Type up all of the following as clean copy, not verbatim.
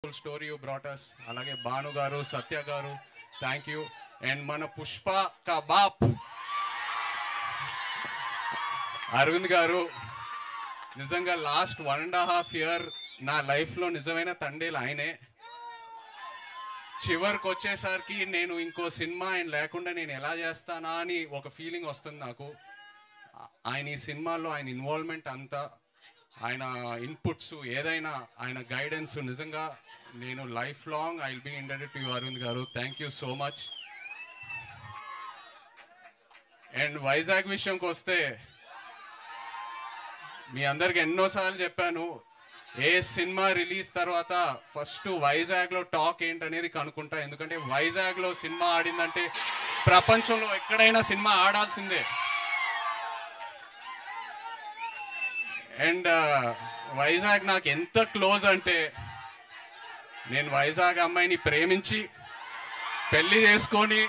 Wonderful story you brought us. అలాగే భాను గారు, సత్య గారు, థ్యాంక్ యూ. అండ్ మన పుష్ప కా బాప్ అరవింద్ గారు, నిజంగా లాస్ట్ 1.5 year నా లైఫ్లో నిజమైన తండేలు ఆయనే. చివరికి వచ్చేసరికి నేను ఇంకో సినిమా ఆయన లేకుండా నేను ఎలా చేస్తానా అని ఒక ఫీలింగ్ వస్తుంది నాకు. ఆయన ఈ సినిమాలో ఆయన ఇన్వాల్వ్మెంట్ అంతా, ఆయన ఇన్పుట్స్, ఏదైనా ఆయన గైడెన్స్, నిజంగా నేను life long I will be indebted to you Aravind garu. Thank you so much. And Vizag విషయంకి వస్తే, మీ అందరికి ఎన్నోసార్లు చెప్పాను, ఏ సినిమా రిలీజ్ తర్వాత ఫస్ట్ వైజాగ్లో టాక్ ఏంటనేది కనుక్కుంటా. ఎందుకంటే వైజాగ్లో సినిమా ఆడిందంటే ప్రపంచంలో ఎక్కడైనా సినిమా ఆడాల్సిందే. అండ్ వైజాగ్ నాకు ఎంత క్లోజ్ అంటే, నేను వైజాగ్ అమ్మాయిని ప్రేమించి పెళ్ళి చేసుకొని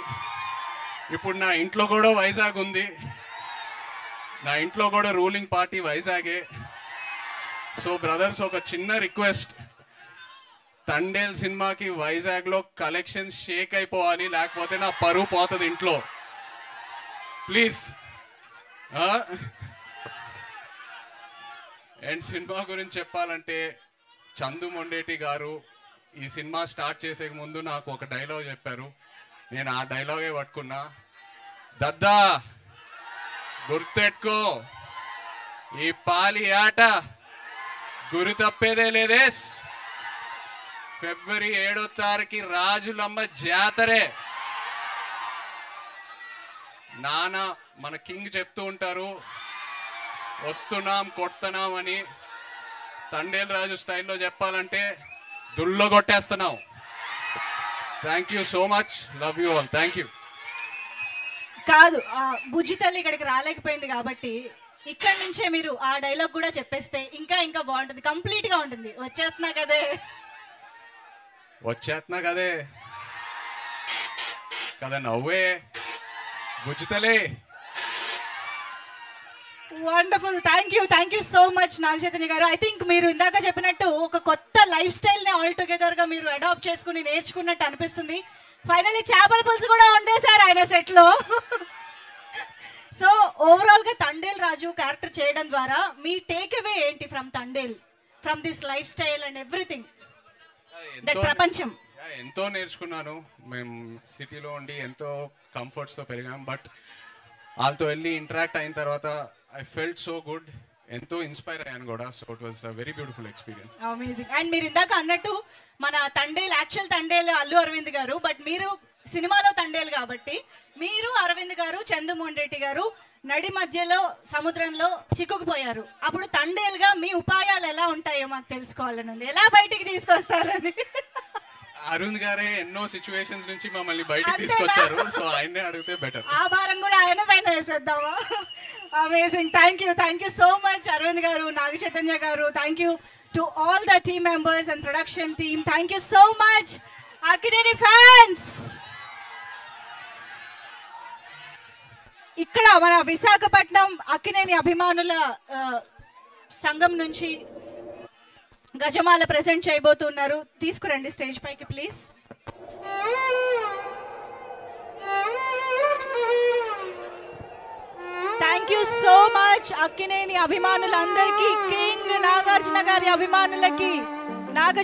ఇప్పుడు నా ఇంట్లో కూడా వైజాగ్ ఉంది. నా ఇంట్లో కూడా రూలింగ్ పార్టీ వైజాగే. సో బ్రదర్స్, ఒక చిన్న రిక్వెస్ట్, తండేల్ సినిమాకి వైజాగ్లో కలెక్షన్స్ షేక్ అయిపోవాలి, లేకపోతే నా పరువు పోతుంది ఇంట్లో. ప్లీజ్. అండ్ సినిమా గురించి చెప్పాలంటే, చందు మొండేటి గారు ఈ సినిమా స్టార్ట్ చేసే ముందు నాకు ఒక డైలాగ్ చెప్పారు. నేను ఆ డైలాగే పట్టుకున్నా. దద్దా గుర్తెట్టుకో, ఈ పాలి ఆట గురి తప్పేదే లేదేస్. February 7 రాజులమ్మ జాతరే. నాన్న మన కింగ్ చెప్తూ ఉంటారు, వస్తున్నాం కొడుతున్నాం అని. తండేల్ రాజు స్టైల్లో చెప్పాలంటే దుల్లో కొట్టేస్తున్నాం. Thank you so much. Love you all. Thank you. కాదు, బుజ్జి తల్లి ఇక్కడికి రాలేకపోయింది కాబట్టి ఇక్కడ నుంచే మీరు ఆ డైలాగ్ కూడా చెప్పేస్తే ఇంకా ఇంకా బాగుంటుంది, కంప్లీట్ గా ఉంటుంది. వచ్చేస్తున్నా కదే కదా నవ్వే బుజ్జితలే. Wonderful. Thank you so much Naga Chaitanya garu. I think మీరు ఇందాక చెప్పినట్టు ఒక కొత్త లైఫ్ స్టైల్ ని ఆల్ టుగెదర్ గా మీరు అడాప్ట్ చేసుకుని నేర్చుకున్నట్టు అనిపిస్తుంది. ఫైనల్లీ చేపల పులుసు కూడా ఉండేశారు ఆయన సెట్ లో. సో ఓవరాల్ గా తండేల్ రాజు క్యారెక్టర్ చేయడం ద్వారా మీ టేక్ అవే ఏంటి from Thandel, from this life style and everything, that ప్రపంచం? ఎంతో నేర్చుకున్నాను. మేము సిటీలో ఉండి ఎంతో కంఫర్ట్స్తో పెరిగాం. బట్ వాళ్ళతో వెళ్ళి ఇంటరాక్ట్ అయిన తర్వాత ఐ ఫెల్ట్ సో గుడ్. ఎంతో ఇన్స్పైర్ అయ్యాను కూడా. So it was a very beautiful experience. Amazing. And మీరు ఇందాక అన్నట్టు మన తండేల్, యాక్చువల్ తండేల్ అల్లు అరవింద్ గారు, బట్ మీరు సినిమాలో తండేల్ కాబట్టి మీరు అరవింద్ గారు, చందు మొండేటి గారు నడి మధ్యలో సముద్రంలో చిక్కుకుపోయారు. అప్పుడు తండేల్ గా మీ ఉపాయాలు ఎలా ఉంటాయో మాకు తెలుసుకోవాలని ఉంది. ఎలా బయటికి తీసుకొస్తారని. అరవింద్ గారే ఎన్నో సిచ్యువేషన్స్ నుంచి మమ్మల్ని బయటికి తీసుకొచ్చారు. సో ఆయన్నే అడిగితే బెటర్. ఆ భారం కూడా ఆయన పైన వేసేద్దామా? Amazing. Thank you so much Aravind garu, Naga Chaitanya garu. Thank you to all the team members and production team. Thank you so much Akkineni fans. ఇక్కడ మన విశాఖపట్నం అక్కినేని అభిమానుల సంఘం నుంచి గజమాల ప్రెజెంట్ చేయబోతున్నారు. తీసుకురండి స్టేజ్ పైకి please. Thank you so much Akkineni అభిమానులందరికీ, కింగ్ నాగార్జున గారి అభిమానులకి, నాగ